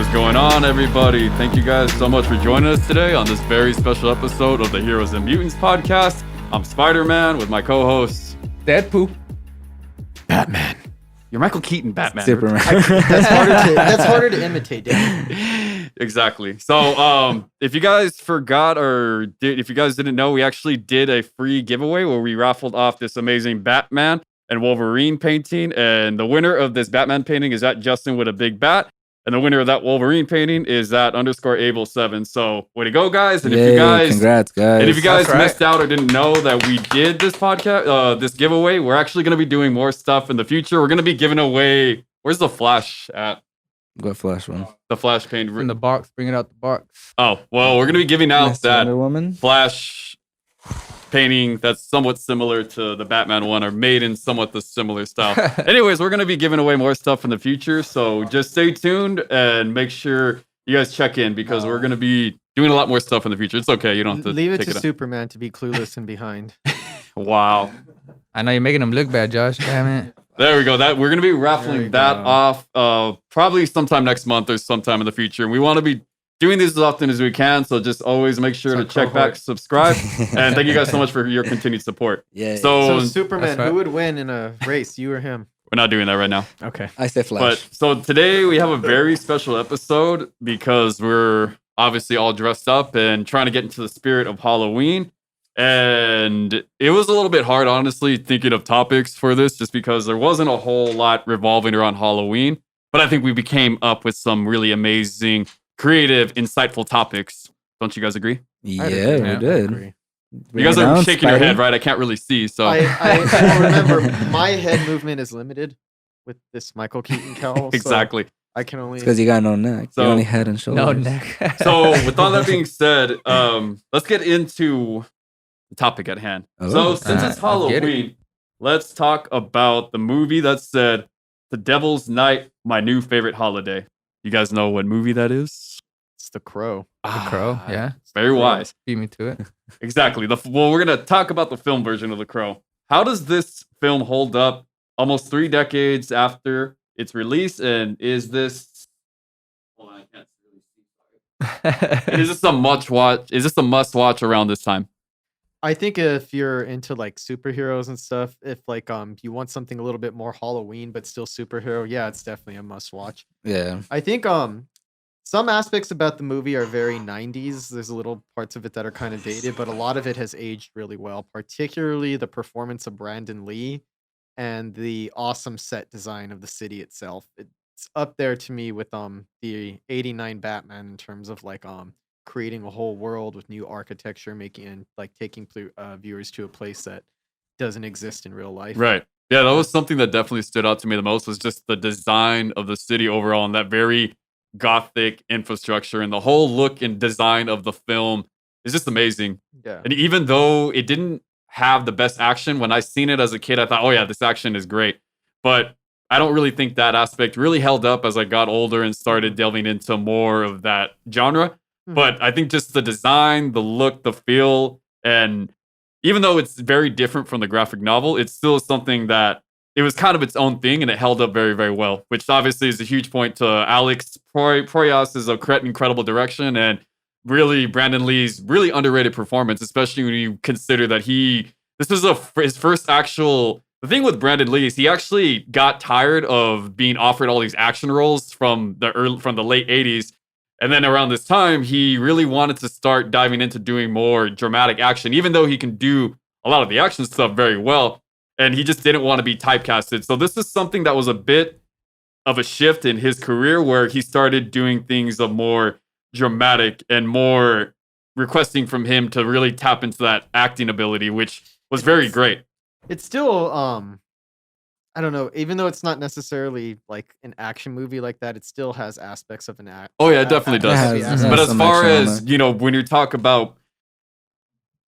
What is going on, everybody? Thank you guys so much for joining us today on this very special episode of the Heroes and Mutants podcast. I'm Spider-Man with my co-hosts Deadpool, Batman. You're Michael Keaton, Batman. Superman. That's harder to imitate, Dan. Exactly. So, if you guys forgot if you guys didn't know, we actually did a free giveaway where we raffled off this amazing Batman and Wolverine painting, and the winner of this Batman painting is at Justin with a big bat. And the winner of that Wolverine painting is that _Abel7. So way to go, guys! And Congrats, guys! And if you guys missed out or didn't know that we did this podcast, this giveaway, we're actually going to be doing more stuff in the future. We're going to be giving away. Where's the Flash at? What Flash one? The Flash paint in the box. Bring it out the box. Oh well, we're going to be giving out that Wonder Woman Flash painting that's somewhat similar to the Batman one, or made in somewhat the similar style. Anyways, we're going to be giving away more stuff in the future, so just stay tuned and make sure you guys check in because we're going to be doing a lot more stuff in the future. It's okay, you don't have to leave it take to Superman to be clueless and behind. Wow. I know you're making him look bad, Josh. Damn it. There we go. That we're going to be raffling that off probably sometime next month or sometime in the future. And we want to be doing this as often as we can, so just always make sure to check back, subscribe, and thank you guys so much for your continued support. Yeah. So Superman, who would win in a race, you or him? We're not doing that right now. Okay. I say Flash. But so today we have a very special episode because we're obviously all dressed up and trying to get into the spirit of Halloween. And it was a little bit hard, honestly, thinking of topics for this just because there wasn't a whole lot revolving around Halloween. But I think we came up with some really amazing, creative, insightful topics. Don't you guys agree? Yeah, we did. You guys are shaking your head, right? I can't really see. So I remember my head movement is limited with this Michael Keaton cowl. Exactly. So I can only because you got no neck. So, you only head and shoulders. No neck. So with all that being said, let's get into the topic at hand. So since it's Halloween, let's talk about the movie that said "The Devil's Night, my new favorite holiday." You guys know what movie that is? It's The Crow. The Crow, yeah. Very wise. Beat me to it. Exactly. Well, we're going to talk about the film version of The Crow. How does this film hold up almost 3 decades after its release? And is this... Hold on, I can't really see. Is this a must-watch? Is this a must-watch around this time? I think if you're into like superheroes and stuff, if like you want something a little bit more Halloween but still superhero, yeah, it's definitely a must-watch. Yeah. I think some aspects about the movie are very 90s. There's little parts of it that are kind of dated, but a lot of it has aged really well, particularly the performance of Brandon Lee and the awesome set design of the city itself. It's up there to me with the 89 Batman in terms of like creating a whole world with new architecture, taking viewers to a place that doesn't exist in real life. Right. Yeah, that was something that definitely stood out to me the most, was just the design of the city overall and that very gothic infrastructure, and the whole look and design of the film is just amazing. Yeah. And even though it didn't have the best action, when I seen it as a kid, I thought, oh yeah, this action is great. But I don't really think that aspect really held up as I got older and started delving into more of that genre. Mm-hmm. But I think just the design, the look, the feel, and even though it's very different from the graphic novel, it's still something that it was kind of its own thing, and it held up very, very well, which obviously is a huge point to Alex Proyas's incredible direction and really Brandon Lee's really underrated performance, especially when you consider that this was his first actual... The thing with Brandon Lee is he actually got tired of being offered all these action roles from the late 80s. And then around this time, he really wanted to start diving into doing more dramatic action, even though he can do a lot of the action stuff very well. And he just didn't want to be typecasted. So this is something that was a bit of a shift in his career where he started doing things of more dramatic and more requesting from him to really tap into that acting ability, which was very great. It's still, I don't know, even though it's not necessarily like an action movie like that, it still has aspects of an act. Oh yeah, it definitely does. But as far as, when you talk about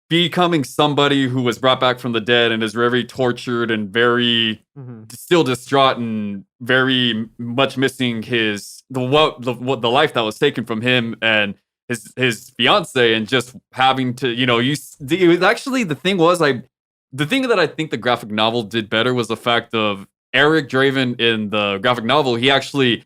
becoming somebody who was brought back from the dead and is very tortured and very still distraught and very much missing the life that was taken from him and his fiance, and just having to, it was actually, the thing that I think the graphic novel did better was the fact of Eric Draven in the graphic novel. He actually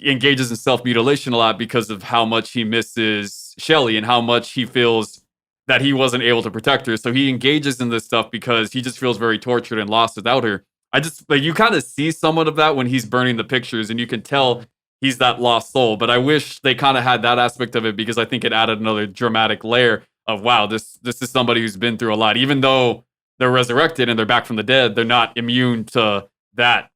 engages in self-mutilation a lot because of how much he misses Shelly and how much he feels that he wasn't able to protect her. So he engages in this stuff because he just feels very tortured and lost without her. I just like you kind of see somewhat of that when he's burning the pictures, and you can tell he's that lost soul. But I wish they kind of had that aspect of it because I think it added another dramatic layer of wow, this is somebody who's been through a lot. Even though they're resurrected and they're back from the dead, they're not immune to that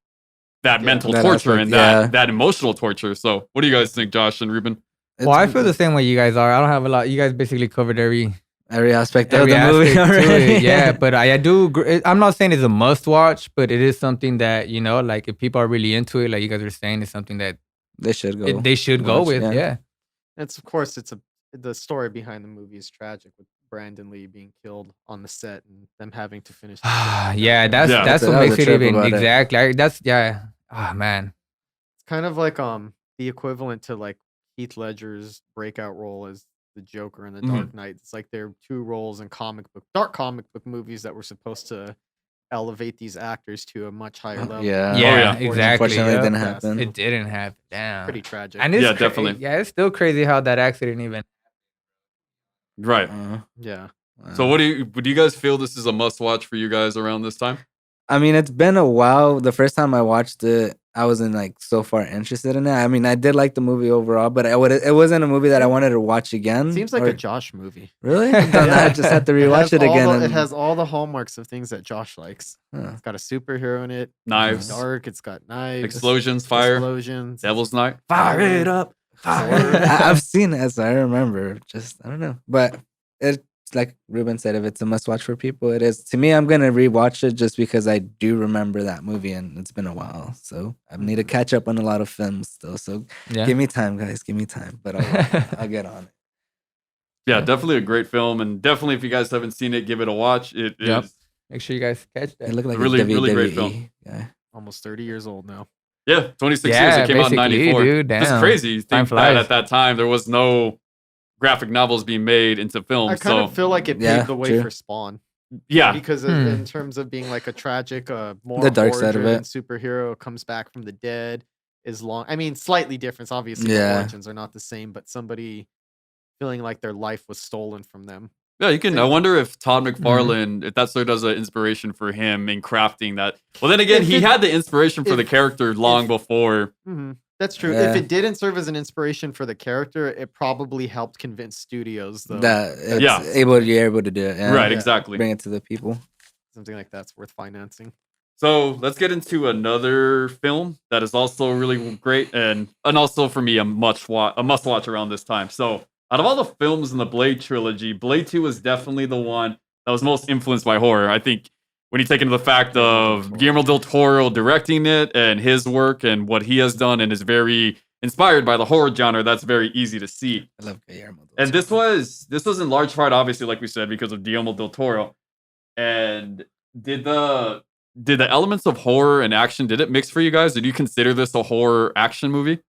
mental that torture aspect, and that emotional torture. So what do you guys think, Josh and Ruben? It's Well, I feel the same way you guys are. I don't have a lot. You guys basically covered every aspect of the movie aspect to already. it. Yeah, but I do. I'm not saying it's a must watch, but it is something that like if people are really into it, like you guys are saying, it's something that They should go. they should go watch, with. Yeah. It's of course the story behind the movie is tragic with Brandon Lee being killed on the set and them having to finish. the film. Yeah, that's Yeah. that's That what was makes a it trip even about it. exactly. That's man. It's kind of like the equivalent to like Heath Ledger's breakout role as the Joker in The Mhm. Dark Knight. It's like there are two roles in dark comic book movies that were supposed to elevate these actors to a much higher level. Yeah. Yeah, yeah. exactly. Unfortunately, it yeah. didn't Yes. happen. It didn't happen. Damn. Pretty tragic. And it's Yeah, definitely. Yeah, it's still crazy how that accident even. Right. Yeah. So what do you guys feel this is a must watch for you guys around this time? I mean, it's been a while. The first time I watched it, I wasn't like so far interested in it. I mean, I did like the movie overall, but it wasn't a movie that I wanted to watch again. Seems like or- a Josh movie. Really? I just had to rewatch has it again. It and- has all the hallmarks of things that Josh likes. Huh. It's got a superhero in it. Knives, It's dark. It's got knives. explosions, fire, Explosions. Devil's Night. Fire it up. I've seen it, so I remember. Just I don't know, but it's like Ruben said, if it's a must watch for people, it is. To me, I'm gonna rewatch it just because I do remember that movie, and it's been a while, so I need to catch up on a lot of films still. So Yeah. give me time, guys. Give me time, but I'll get on it. Yeah, definitely a great film, and definitely if you guys haven't seen it, give it a watch. It Yep. is Make sure you guys catch that. It looked like Really, a really great WWE film. guy. Almost 30 years old now. yeah, 26 years. Yeah, It came out in basically, 94. dude, Just damn. crazy. You Time think that flies. at that time there was no graphic novels being made into film. I kind So of feel like it Yeah, paved the way true. for Spawn yeah, because in terms of being like a tragic, more The dark side of horror-driven it. superhero comes back from the dead is long. I mean, slightly different. Obviously, Yeah. the origins are not the same, but somebody feeling like their life was stolen from them. yeah. You can. I wonder if Todd Mm-hmm. McFarlane, if that sort of an inspiration for him in crafting that. Well, then again, If he it- had the inspiration for the if- character long before. That's true. Yeah. If it didn't serve as an inspiration for the character, it probably helped convince studios though That it's Yeah. you're able to do it. Yeah. Right, Yeah. exactly. Bring it to the people. something like that's worth financing. So let's get into another film that is also really great and also for me a must watch around this time. So out of all the films in the Blade trilogy, Blade 2 was definitely the one that was most influenced by horror. I think when you take into the fact of Guillermo del Toro directing it and his work and what he has done and is very inspired by the horror genre, that's very easy to see. I love Guillermo. And this was in large part, obviously, like we said, because of Guillermo del Toro. And did the elements of horror and action, did it mix for you guys? Did you consider this a horror action movie?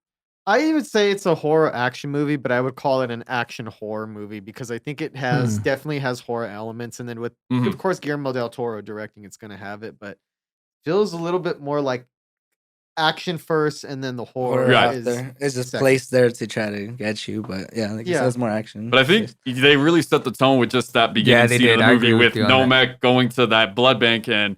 I would say it's a horror action movie, but I would call it an action horror movie because I think it has definitely has horror elements. And then with, Mhm. of course, Guillermo del Toro directing, it's going to have it, but feels a little bit more like action first and then the horror Right. is After. It's just second. placed there to try to get you, but yeah, like you Yeah. said, it's more action. But I think they really set the tone with just that beginning they scene of did. the I movie agree with with you on that. Nomek going to that blood bank and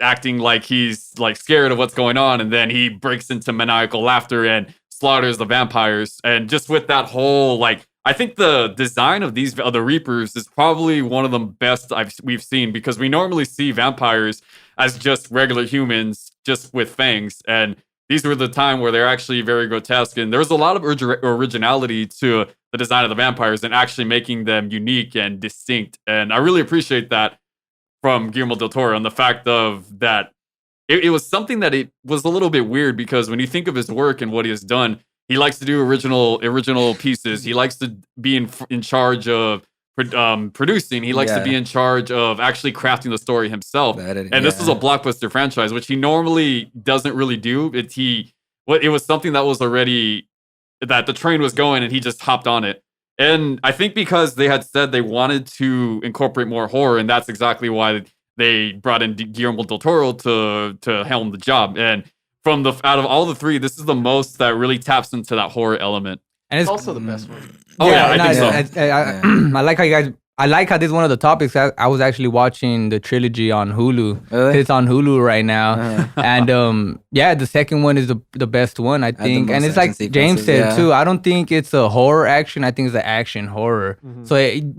acting like he's like scared of what's going on, and then he breaks into maniacal laughter and slaughters the vampires. And just with that whole like, I think the design of these the Reapers is probably one of the best we've seen, because we normally see vampires as just regular humans, just with fangs, and these were the time where they're actually very grotesque, and there was a lot of originality to the design of the vampires and actually making them unique and distinct. And I really appreciate that from Guillermo del Toro, and the fact of that it was something that it was a little bit weird, because when you think of his work and what he has done, he likes to do original pieces. He likes to be in charge of producing. He likes to Yeah. be in charge of actually crafting the story himself. And this is a blockbuster franchise, which he normally doesn't really do. It was something that was already, that the train was going and he just hopped on it. And I think because they had said they wanted to incorporate more horror, and that's exactly why they brought in Guillermo del Toro to helm the job. And from the out of all the three, this is the most that really taps into that horror element. And It's it's also the best one. Oh yeah, I think so. I like how you guys. I like how this is one of the topics. I was actually watching the trilogy on Hulu. Really? It's on Hulu right now, Uh-huh. and yeah, the second one is the best one, I the think. And most it's like action James sequences, said yeah. too. I don't think it's a horror action. I think it's an action horror. Mhm. So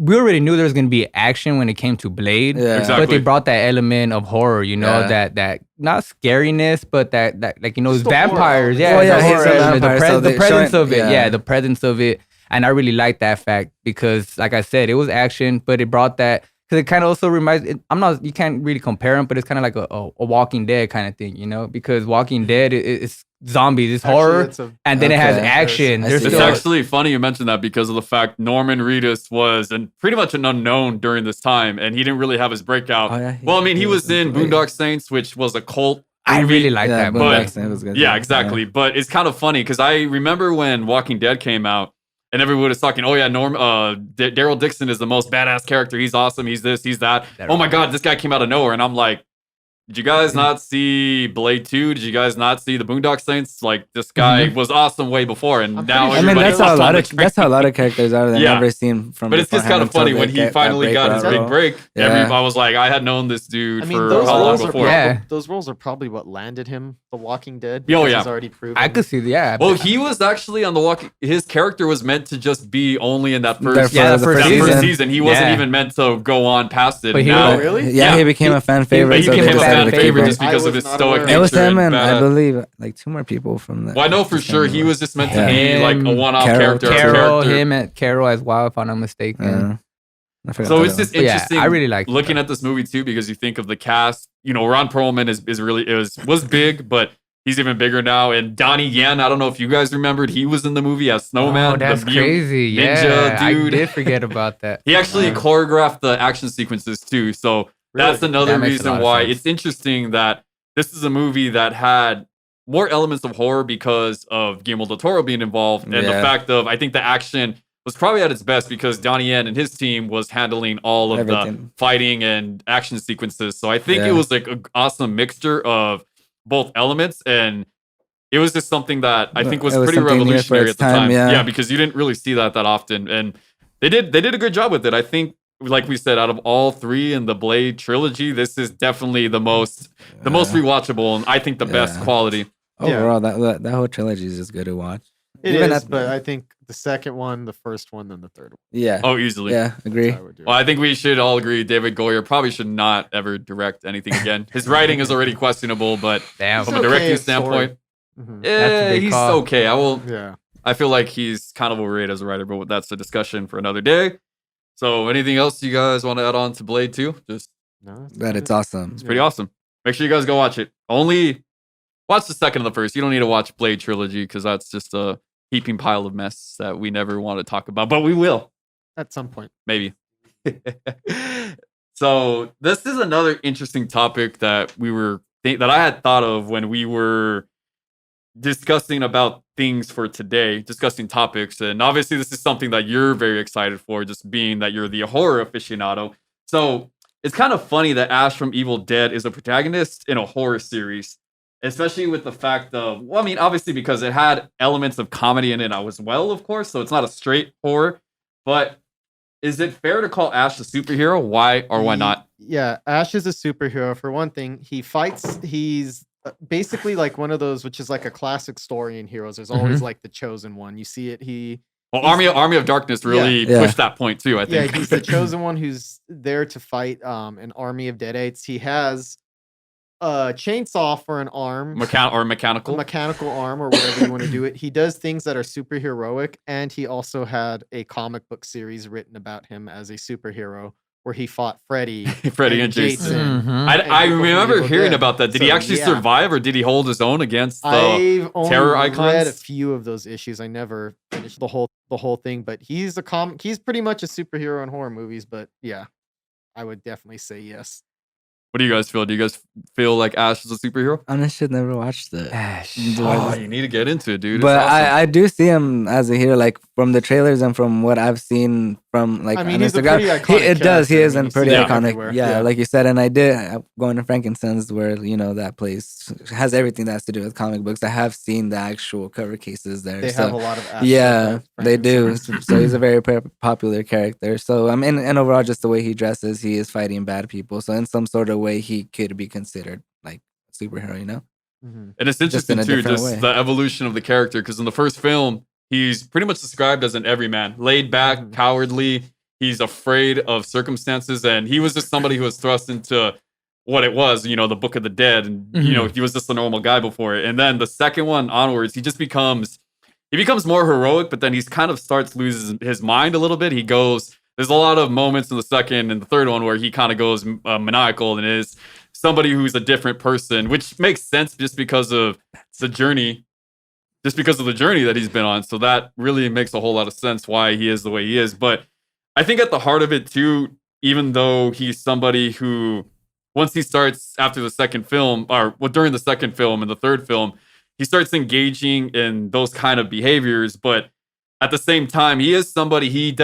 we already knew there was gonna be action when it came to Blade, Yeah. Exactly. but they brought that element of horror. You know, Yeah. that not scariness, but that like Just it's the horror vampires. element. Yeah, Oh, the yeah, he's horror a element, vampire, so the they presence showing- of it. yeah. Yeah, the presence of it. And I really like that fact because, like I said, it was action, but it brought that because it kind of also reminds. You can't really compare them, but it's kind of like a Walking Dead kind of thing, you know? Because Walking Dead it's zombies, it's Actually, horror, it's a- and then it has Okay. action. I There's see. It's Yeah. actually funny you mentioned that because of the fact Norman Reedus was pretty much an unknown during this time, and he didn't really have his breakout. Oh, yeah, well, I mean, he was in great. Boondock Saints, which was a cult. I movie. really like that, Boondock but- movie. Saints was good. Yeah, exactly. But it's kind of funny because I remember when Walking Dead came out and everyone was talking, oh yeah, Daryl Dixon is the most badass character. He's awesome. He's this, he's that. Oh my God, this guy came out of nowhere. And I'm like, did you guys not see Blade 2? Did you guys not see the Boondock Saints? Like, this guy was awesome way before. And I'm now pretty I mean, everybody that's how a hops on lot the of train. that's how a lot of characters are that Yeah. I've never seen from. But it's just kind of beforehand funny until when they he get that finally got his breakout. big break. Yeah. I was like, I had known this dude I mean, for those how long roles are before. Yeah. those roles are probably what landed him The Walking Dead. Oh, because yeah. he's already proven. I could see, yeah. Well, he was actually on the Walking. His character was meant to just be only in that first, Yeah, the first first season. season. He wasn't Yeah. even meant to go on past it. But And he now, was- really? Yeah, Yeah. he became a fan favorite. he so they became a decided fan to keep favorite him. just because I of was his not stoic aware. nature. It was him and badass. I believe like two more people from that. Well, I know for sure he was just meant to Yeah. be like a Him, one-off Carol- character. Carol, character. him and Carol as well, if I'm not mistaken. I forgot So the it's other just But yeah, interesting. I really like looking that. at this movie too because you think of the cast. You know, Ron Perlman is really was big, but he's even bigger now. And Donnie Yen, I don't know if you guys remembered, he was in the movie as Snowman. Oh, that's the mutant crazy. ninja Yeah, dude. I did forget about that. He actually choreographed the action sequences too. So that's Really? another That makes a reason lot of why sense. it's interesting that this is a movie that had more elements of horror because of Guillermo del Toro being involved and the Yeah. fact of I think the action was probably at its best because Donnie Yen and his team was handling all of the Everything. fighting and action sequences. So I think it Yeah. was like an awesome mixture of both elements and it was just something that I think was It was pretty something new for revolutionary its at the time, time. yeah. Yeah, because you didn't really see that often, and they did a good job with it. I think, like we said, out of all three in the Blade trilogy, this is definitely the most rewatchable, and I think the best Yeah. quality. Overall, that whole trilogy is just good to watch. It Even is, at- but I think the second one, the first one, then the third one. Yeah. Oh, easily. Yeah. Agree. I would do Well, it. I think we should all agree David Goyer probably should not ever direct anything again. His writing is already questionable, but Damn. from He's a okay directing at story. standpoint, Mhm. That's a big he's call. okay. Yeah. I feel like he's kind of overrated as a writer, but that's a discussion for another day. So, anything else you guys want to add on to Blade 2? Just No, that's That about it's it. awesome. it's pretty awesome. Make sure you guys go watch it. Only watch the second and the first. You don't need to watch Blade trilogy because that's just a heaping pile of mess that we never want to talk about, but we will. At some point. Maybe. So this is another interesting topic that that I had thought of when we were discussing about things for today, discussing topics, and obviously this is something that you're very excited for, just being that you're the horror aficionado. So it's kind of funny that Ash from Evil Dead is a protagonist in a horror series, especially with the fact of, well, I mean, obviously because it had elements of comedy in it as well, of course, so it's not a straight horror, but is it fair to call Ash a superhero? Why or why not? Yeah, Ash is a superhero. For one thing, he fights. He's basically like one of those, which is like a classic story in heroes. There's always like the chosen one. You see it. Well, Army of Darkness really Yeah. pushed that point too, I Yeah, think. he's the chosen one who's there to fight an army of deadites. He has a chainsaw for an arm, a Mechanical. mechanical arm, or whatever you want to do it. He does things that are superheroic, and he also had a comic book series written about him as a superhero where he fought Freddy, Freddy and Jason. Mhm. I and people from remember Evil hearing Dead. about that. Did he So, actually yeah. survive or did he hold his own against the I've only terror read icons? a few of those issues. I never finished the whole thing, but he's he's pretty much a superhero in horror movies. But yeah, I would definitely say yes. What do you guys feel? Do you guys feel like Ash is a superhero? Honestly, never watched it. Ash. Do I Oh, just- you need to get into it, dude. It's But awesome. I do see him as a hero, like from the trailers and from what I've seen from like I on mean, he's a Instagram. pretty iconic It does. He character. is I mean, and you pretty see him iconic. everywhere. Yeah, Yeah. like you said, and I did going to Frankincense, where that place has everything that has to do with comic books. I have seen the actual cover cases there. They so have a lot of Ash yeah, stuff at they do. Frankenstein's. So he's a very popular character. So and overall, just the way he dresses, he is fighting bad people. So in some sort of way, he could be considered like a superhero. Mhm. And it's Just in interesting a too, different just way. the evolution of the character. Because in the first film, he's pretty much described as an everyman, laid back, Mhm. cowardly. He's afraid of circumstances, and he was just somebody who was thrust into what it was, the Book of the Dead, and he was just a normal guy before it. And then the second one onwards, he becomes more heroic, but then he's kind of starts losing his mind a little bit. There's a lot of moments in the second and the third one where he kind of goes maniacal and is somebody who's a different person, which makes sense just because of the journey that he's been on. So that really makes a whole lot of sense why he is the way he is. But I think at the heart of it too, even though he's somebody who, once he starts after the second film, during the second film and the third film, he starts engaging in those kind of behaviors. But at the same time, he is somebody,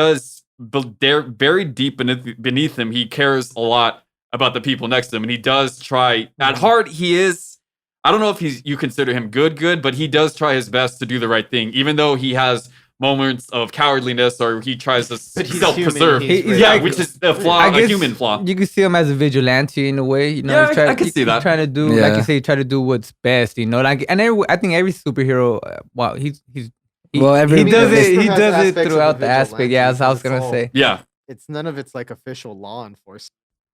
they're very deep beneath him. He cares a lot about the people next to him. And he does try, at heart, I don't know if you consider him good, but he does try his best to do the right thing, even though he has moments of cowardliness or he tries to self-preserve. Which is a flaw, a human flaw. You can see him as a vigilante in a way. Yeah, I can see that. Trying to do, like you say, try to do what's best. I think every superhero, he does it throughout the aspect. Yeah, as I was gonna say. Yeah, none of it's like official law enforcement.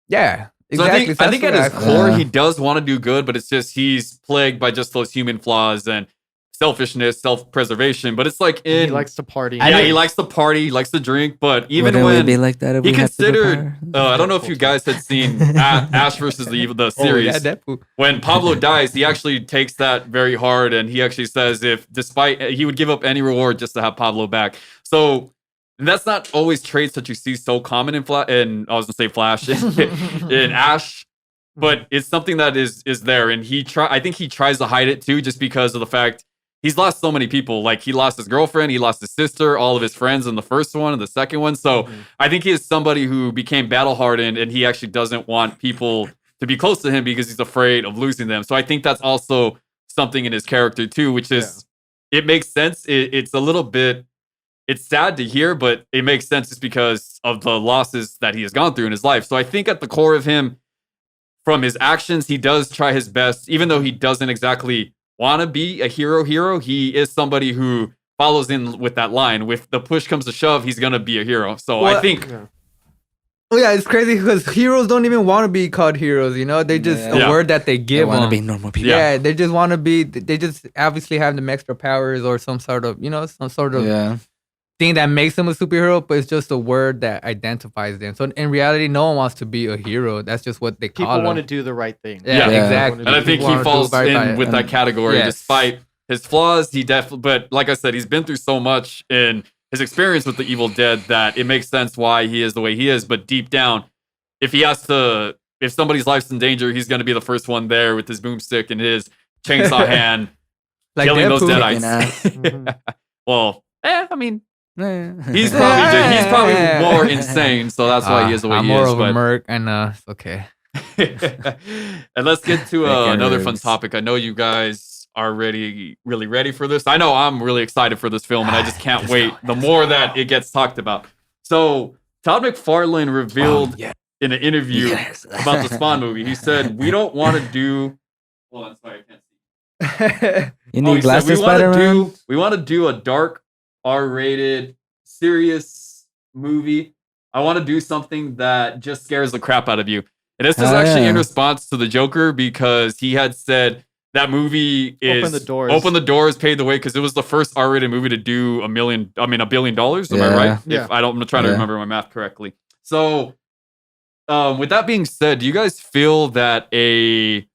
Yeah. So Exactly. I think at his core, he does want to do good, but it's just he's plagued by just those human flaws and selfishness, self-preservation. But it's like He likes to party. Yeah, he likes to party, he likes to drink. But even Wouldn't when we be like that if he we had considered, superpower? I don't know if you guys had seen Ash versus the Evil, the series. Deadpool. When Pablo dies, he actually takes that very hard, and he actually says he would give up any reward just to have Pablo back. So that's not always traits that you see so common in I was gonna say Flash in Ash, but it's something that is there, and I think he tries to hide it too, just because of the fact he's lost so many people. Like he lost his girlfriend, he lost his sister, all of his friends in the first one and the second one. So I think he is somebody who became battle hardened, and he actually doesn't want people to be close to him because he's afraid of losing them. So I think that's also something in his character too, which is it makes sense. It's a little bit. It's sad to hear, but it makes sense just because of the losses that he has gone through in his life. So I think at the core of him, from his actions, he does try his best, even though he doesn't exactly want to be a hero. He is somebody who follows in with that line. If the push comes to shove, he's going to be a hero. So I think... Oh yeah, it's crazy because heroes don't even want to be called heroes. They just a word that they give They want them. to be normal people. Yeah, they just want to be. They just obviously have them extra powers or some sort of thing that makes them a superhero, but it's just a word that identifies them. So in reality, no one wants to be a hero. That's just what they call People them. want to do the right thing. Yeah, exactly. And I think he falls in with that category, despite his flaws. He definitely, but like I said, he's been through so much in his experience with the Evil Dead that it makes sense why he is the way he is. But deep down, if somebody's life's in danger, he's going to be the first one there with his boomstick and his chainsaw hand, killing those deadites. Well, I mean, he's probably more insane, so that's why he is the way I'm he more is. of a merc, and it's okay. And let's get to another fun topic. I know you guys are really ready for this. I know I'm really excited for this film, and I just can't wait. The more that it gets talked about. So Todd McFarlane revealed in an interview about the Spawn movie. He said, "We don't want to do." Hold on, sorry, I can't see. You need glasses, Spider-Man? We want to do a dark, R-rated, serious movie. I want to do something that just scares the crap out of you. And this is actually in response to the Joker, because he had said that movie is open the doors, paved the way, because it was the first R-rated movie to do $1 billion. Am I right? Yeah. I'm trying to remember my math correctly. So, with that being said, do you guys feel that he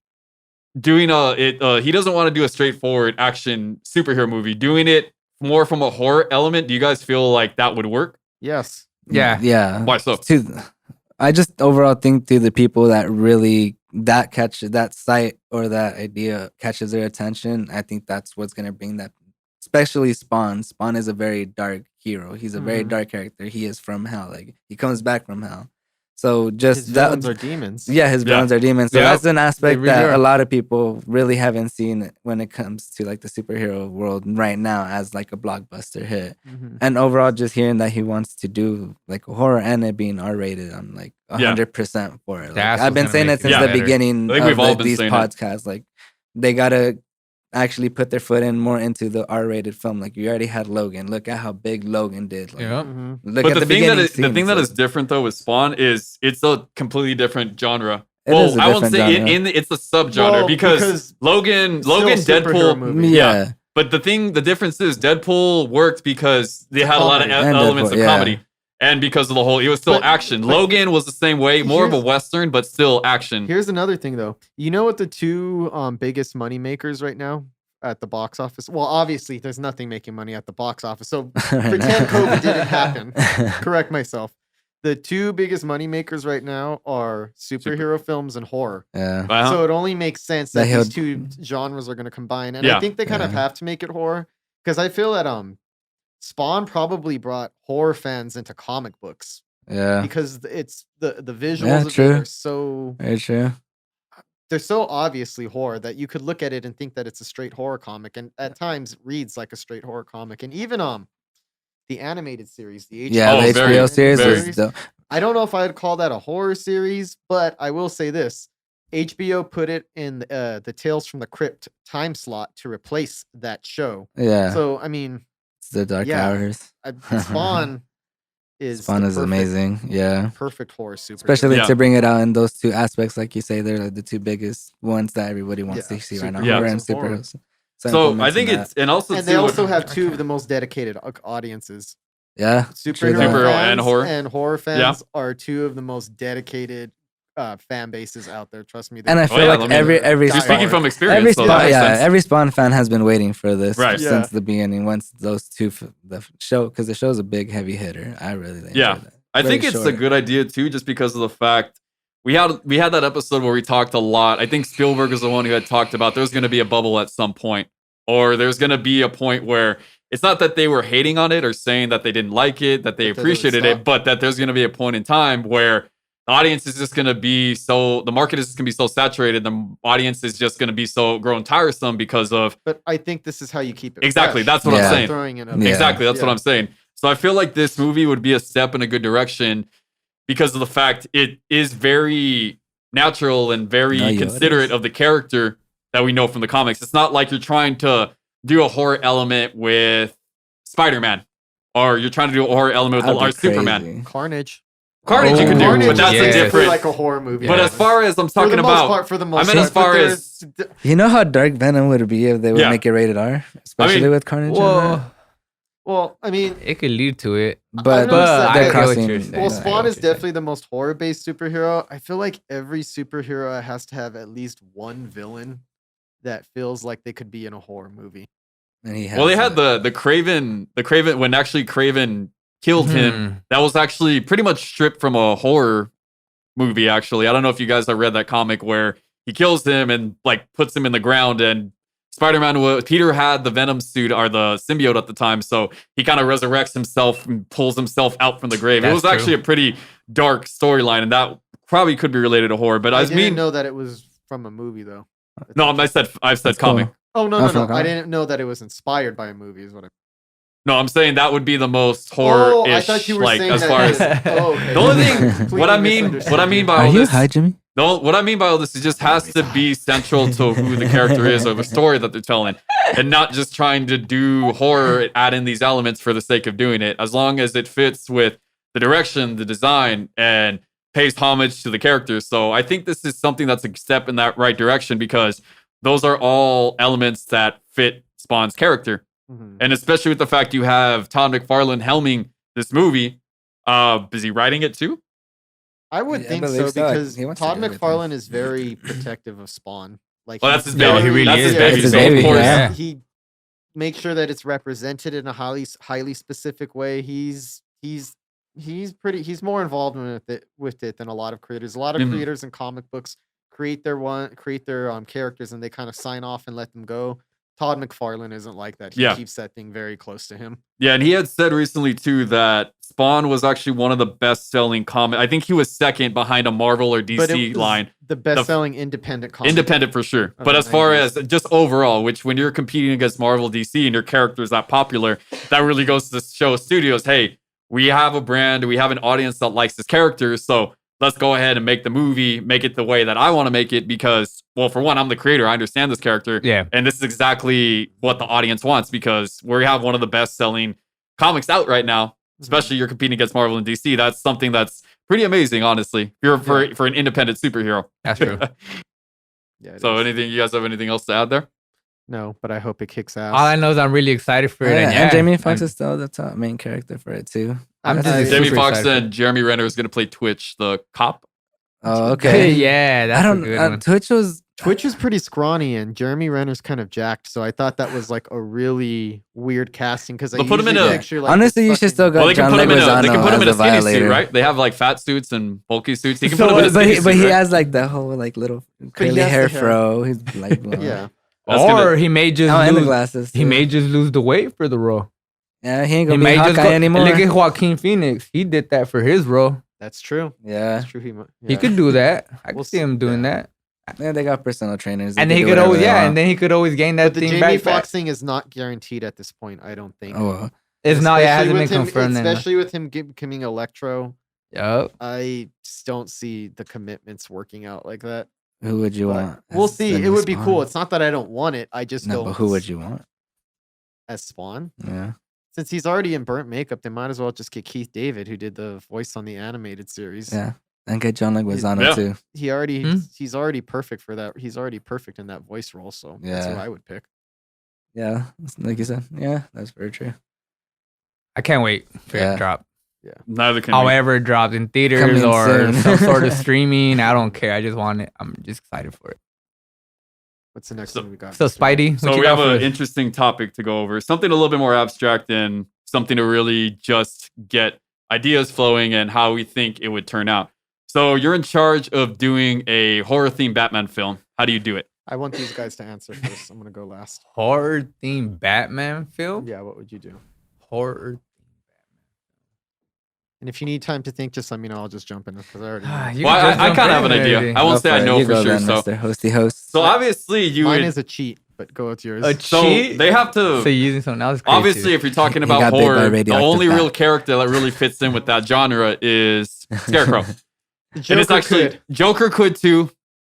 doesn't want to do a straightforward action superhero movie, doing it more from a horror element? Do you guys feel like that would work? Yes. Yeah. Why so? I just overall think to the people that really that sight or that idea catches their attention, I think that's what's gonna bring that. Especially Spawn. Spawn is a very dark, hero. He's a very Mhm. dark character. He is from hell. Like he comes back from hell. So just His villains are demons. yeah, his Yeah. villains are demons. So Yeah. that's an aspect really that are. a lot of people really haven't seen when it comes to like the superhero world right now as like a blockbuster hit. Mhm. And overall, just hearing that he wants to do like a horror and it being R-rated, I'm like 100% for it. Like, That's I've been what's saying gonna it make it since the better. beginning I think of we've all been these saying it. podcasts. Like they gotta actually put their foot in more into the R-rated film. Like you already had Logan. Look at how big Logan did. Like, Yeah. Mhm. look But at the the thing that beginning is the thing scenes, that like, is different though with Spawn is it's a completely different genre. It Well, is a I won't different say genre. it's a subgenre Well, because Logan still superhero Deadpool. movie. yeah. But the difference is Deadpool worked because they It's a had a lot of comedy. And elements Deadpool, of yeah. comedy, and because of the whole, it was still But- action. but Logan was the same way, more of a here's- western, but still action. Here's another thing, though. You know what the two biggest money makers right now at the box office? Well, obviously, there's nothing making money at the box office. So pretend COVID didn't happen. Correct myself. The two biggest money makers right now are superhero films and horror. Yeah. Uh-huh. So it only makes sense That that he'll- these two genres are going to combine, and Yeah. I think they kind of Yeah. have to make it horror because I feel that Spawn probably brought horror fans into comic books Yeah. because it's the visuals Yeah, of true. it are so Very true. they're so obviously horror that you could look at it and think that it's a straight horror comic, and at times it reads like a straight horror comic. And even the animated series, the Yeah, Oh, the very, HBO series very. is dope. I don't know if I'd call that a horror series, but I will say this. HBO put it in the Tales from the Crypt time slot to replace that show. Yeah. So, I mean, It's the Dark yeah. Hours. Spawn is Spawn the is perfect- amazing. Yeah. Perfect horror superhero. Especially Yeah. to bring it out in those two aspects, like you say, they're like the two biggest ones that everybody wants Yeah, to see right now. superheroes Horror and and horror. superheroes. So I implementing think that. it's and also and too, they also have two of the most dedicated audiences. yeah. Superhero, Superhero fans and horror. and horror fans are two of the most dedicated fan bases out there. Trust me. And I feel yeah, like I mean, every you're Die speaking hard. from experience. every so that Spawn, makes yeah, sense. every Spawn fan has been waiting for this Right. Yeah. since the beginning. Once those two, the show, because the show's a big heavy hitter. I really enjoy Yeah. that. I Very think it's a short. good idea too, just because of the fact we had that episode where we talked a lot. I think Spielberg is the one who had talked about there's going to be a bubble at some point, or there's going to be a point where it's not that they were hating on it or saying that they didn't like it, that they But that it would appreciated it, stop. but that there's going to be a point in time where the audience is just going to be the market is just going to be so saturated, the audience is just going to be so grown tiresome because of But I think this is how you keep it. Exactly, fresh. that's what I'm Not saying. Throwing it up. Yeah. Exactly, that's what Yeah. I'm saying. So I feel like this movie would be a step in a good direction because of the fact it is very natural and very No, yeah, it considerate is. of the character that we know from the comics. It's not like you're trying to do a horror element with Spider-Man, or you're trying to do a horror element with That'd be Superman. crazy. Carnage. Carnage you Oh, can do, Carnage but that's is a yes. different. like a horror movie. But Yeah. as far as I'm for the talking most about, part, for the most meant as part, far but as- there's- You know how dark Venom would be if they would Yeah. make it rated R, especially with Carnage. in Well, well, I mean, it could lead to it. that. But know But I they're get what crossing. you're saying. well, I Spawn get what is you're saying. definitely the most horror-based superhero. I feel like every superhero has to have at least one villain that feels like they could be in a horror movie. And he well, they has had the Craven when actually Craven killed him. Mhm. That was actually pretty much stripped from a horror movie. Actually, I don't know if you guys have read that comic where he kills him and like puts him in the ground, and Peter had the Venom suit or the symbiote at the time, so he kind of resurrects himself and pulls himself out from the grave. It That's was true. actually a pretty dark storyline, and that probably could be related to horror. But I I didn't mean, know that it was from a movie though. no, I've said That's comic. cool. Oh no, Oh, no, from a no! I comic? didn't know that it was inspired by a movie. Is what I. No, I'm saying that would be the most I horror-ish, thought you were like saying as that far it as was- oh, okay. the only I thing, completely what I mean misunderstood by Are all you this, high, Jimmy? no, what I mean by all this is just has to be central to who the character is or the story that they're telling, and not just trying to do horror and add in these elements for the sake of doing it. As long as it fits with the direction, the design, and pays homage to the characters. So I think this is something that's a step in that right direction because those are all elements that fit Spawn's character. Mhm. And especially with the fact you have Todd McFarlane helming this movie. Is he writing it too? I would Yeah, I think so believe so. because He wants to Todd do everything. McFarlane is very protective of Spawn. Like, Well, that's his No, baby. he really That's is, his baby. It's his So baby, of course, yeah. He makes sure that it's represented in a highly specific way. He's more involved with it than a lot of creators. A lot of Mhm. creators in comic books create their characters and they kind of sign off and let them go. Todd McFarlane isn't like that. He Yeah. keeps that thing very close to him. Yeah, and he had said recently too that Spawn was actually one of the best-selling comic. I think he was second behind a Marvel or But it DC was line. the best-selling independent comic. Independent for sure. of But the as far 90s. as just overall, which when you're competing against Marvel, DC, and your character's that popular, that really goes to show studios, hey, we have a brand, we have an audience that likes this character, so let's go ahead and make the movie, make it the way that I want to make it because, well, for one, I'm the creator, I understand this character, Yeah. and this is exactly what the audience wants because we have one of the best-selling comics out right now, especially you're competing against Marvel and DC. That's something that's pretty amazing, honestly. If you're for an independent superhero. That's true. Yeah, it So is. anything you guys have anything else to add there? No, but I hope it kicks ass. All I know is I'm really excited for it. And Jamie Foxx I'm- is still the top main character for it too. I'm That's- just Jamie super Foxx excited. and Jeremy Renner is going to play Twitch, the cop. Oh, okay. yeah, that's I a don't. good one. Twitch was. Twitch is pretty scrawny, and Jeremy Renner's kind of jacked. So I thought that was like a really weird casting because I They'll put him in usually a- picture, like, Honestly, this you should fucking- still go. Well, they can John put him in a Leguizamo they can put him in a as skinny Violator. suit, right? They have like fat suits and bulky suits. He can So, put him in a but skinny he, suit, but he right? has like the whole like little curly has hair the hair. fro. He's like blonde. Yeah, That's Or gonna- he may just Oh, and the lose, glasses. he too. may just lose the weight for the role. Yeah, he ain't He gonna be may just Hawkeye go. anymore. Look at Joaquin Phoenix. He did that for his role. that's true. Yeah, That's true. He He could do that. I We'll could see him see. doing Yeah. that. yeah, they got personal trainers. They And can then he do could whatever always, they yeah, want. and then he could always gain that But the thing Jamie back. Foxx thing is not guaranteed at this point. I don't think. Oh, well. It's not. It hasn't been with him- confirmed. then. Especially with him becoming Electro, Yup. I just don't see the commitments working out like that. Who would you But want? we'll as see. the It new would be Spawn? cool. It's not that I don't want it. I just No, don't. but who would you want? as Spawn? Yeah, Since he's already in burnt makeup, they might as well just get Keith David, who did the voice on the animated series. yeah, and get John Leguizamo Yeah. too. He already Hmm? he's already perfect for that. He's already perfect in that voice role. So that's who Yeah. I would pick. Yeah, like you said. Yeah, that's very true. I can't wait for it Yeah. to drop. Neither can we. However, it drops in theaters Coming or soon. some sort of streaming. I don't care. I just want it. I'm just excited for it. What's the next So- one we got? So Mr. Spidey, what So you we got have for an us? interesting topic to go over. Something a little bit more abstract and something to really just get ideas flowing and how we think it would turn out. So you're in charge of doing a horror-themed Batman film. How do you do it? I want these guys to answer first. I'm gonna go last. horror themed Batman film. Yeah, what would you do? Horror. And if you need time to think, just let me know. I'll just jump in because I already. know. You Well, can just I jump kind of have in an idea. already. I won't Go say I for it. know You for go sure. then, So, Mr. Hosty Host. so obviously you Mine would. is a cheat, but go with yours. A So cheat? they have to. So you're using something else. Crazy. Obviously, if you're talking He about got bit by horror, the radioactive only bat. real character that really fits in with that genre is Scarecrow. The And it's actually could. Joker could too,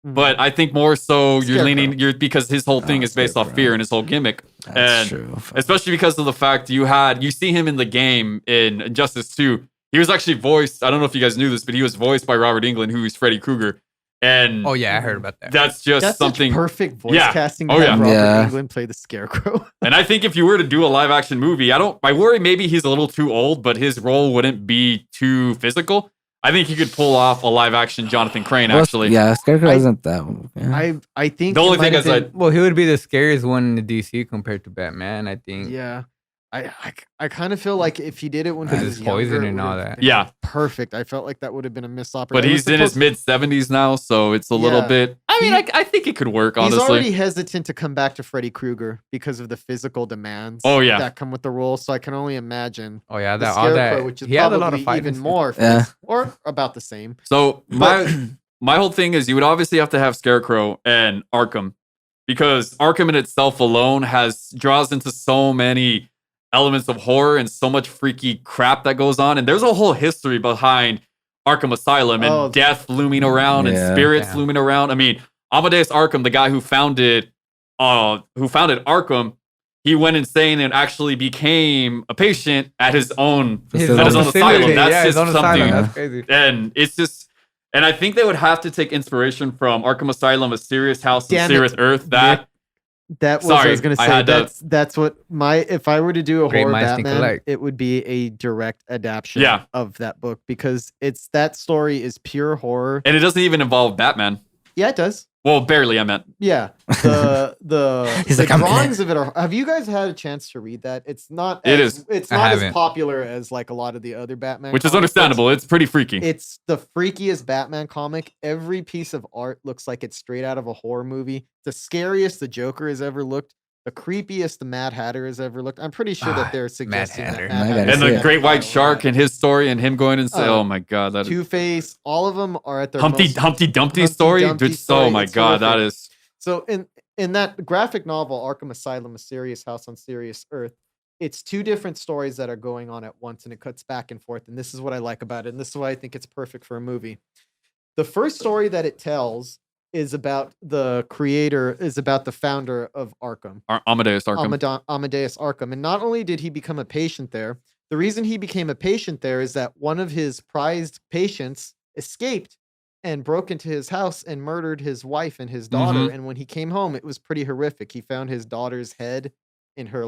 Mhm. but I think more so you're Scarecrow. leaning because his whole thing Oh, is based off Scarecrow. fear and his whole gimmick. That's and true. Especially because of the fact you see him in the game in Injustice 2. He was actually voiced, I don't know if you guys knew this, but he was voiced by Robert Englund, who is Freddy Krueger. And Oh yeah, I heard about that. that's just That's something. such perfect voice Yeah. casting. Oh, to yeah. have Robert Yeah. Englund play the Scarecrow. And I think if you were to do a live action movie, I worry maybe he's a little too old, but his role wouldn't be too physical. I think he could pull off a live action Jonathan Crane, Well, actually. yeah, Scarecrow I- isn't that. Yeah. I think The only it might thing have is been- Well, he would be the scariest one in the DC compared to Batman. I think. Yeah. I kind of feel like if he did it when he Because was it's poison younger, it and all would've that. been Yeah. perfect. I felt like that would have been a missed But opportunity. he's in his mid 70s now, so it's a little Yeah. bit. I mean, He- I think it could work, He's honestly. already hesitant to come back to Freddy Krueger because of the physical demands Oh, yeah. that come with the role. So I can only imagine Oh yeah, the that all Scarecrow, that. which is He had a lot probably of fighting. even more, Yeah. or about the same. So my whole thing is you would obviously have to have Scarecrow and Arkham because Arkham in itself alone draws into so many elements of horror and so much freaky crap that goes on. And there's a whole history behind Arkham Asylum and Oh. death looming around and Yeah. spirits Yeah. looming around. I mean, Amadeus Arkham, the guy who founded Arkham, he went insane and actually became a patient at his own His At his own own asylum. facility. That's yeah, his just own something. asylum. Yeah. That's crazy. And it's just, and I think they would have to take inspiration from Arkham Asylum, A Serious House, and Damn it, Serious Earth. That That was what I Sorry, was gonna I say. had to- That's what if I were to do a Great horror minds think Batman, alike. it would be a direct adaptation Yeah. of that book because that story is pure horror. and it doesn't even involve Batman. Yeah, it does. Well, barely. I meant. Yeah. The He's the like, "I'm in drawings of it are. Have you guys had a chance to read that? It's not. It as, is. It's I not as haven't. popular as like a lot of the other Batman, Which is comics, but understandable. It's pretty freaky. It's the freakiest Batman comic. Every piece of art looks like it's straight out of a horror movie. The scariest the Joker has ever looked. the creepiest the Mad Hatter has ever looked. I'm pretty sure that they're suggesting Hatter. that Mad I gotta Hatter And see the it. great white shark and his story and him going and say, Oh, oh my god, that is Two-Face, all of them are at their Humpty most Dumpty Humpty story. Dumpty Dude, story, oh my it's god, that horrific. is So in that graphic novel, Arkham Asylum: Mysterious House on Sirius Earth, it's two different stories that are going on at once, and it cuts back and forth. And this is what I like about it, and this is why I think it's perfect for a movie. The first story that it tells is about the founder of Arkham, Amadeus Arkham. Amadeus Arkham. And not only did he become a patient there, the reason he became a patient there is that one of his prized patients escaped and broke into his house and murdered his wife and his daughter. Mhm. And when he came home, it was pretty horrific. He found his daughter's head in her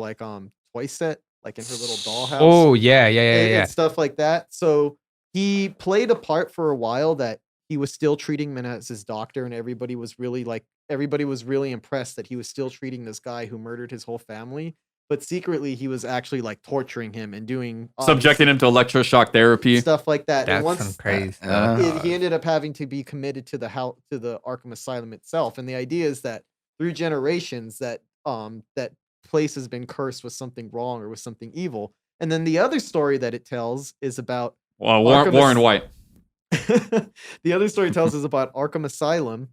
toy set, like in her little dollhouse. Oh yeah, And stuff like that. So he played a part for a while that he was still treating him as his doctor, and everybody was really impressed that he was still treating this guy who murdered his whole family. But secretly, he was actually torturing him and doing Subjecting him to electroshock therapy. stuff like that. And That's once some crazy. he ended up having to be committed to the Arkham Asylum itself. And the idea is that through generations that place has been cursed with something wrong or with something evil. And then the other story that it tells is about Warren White. the other story tells us about Arkham Asylum,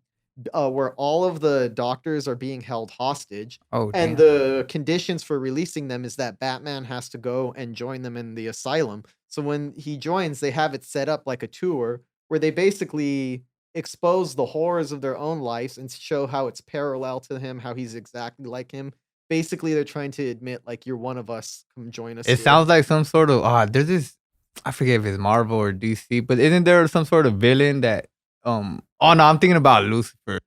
where all of the doctors are being held hostage. Oh, And damn. the conditions for releasing them is that Batman has to go and join them in the asylum. So when he joins, they have it set up like a tour where they basically expose the horrors of their own lives and show how it's parallel to him, how he's exactly like him. Basically, they're trying to admit, you're one of us. Come join us. It here. sounds like some sort of there's this, I forget if it's Marvel or DC, but isn't there some sort of villain that oh no, I'm thinking about Lucifer.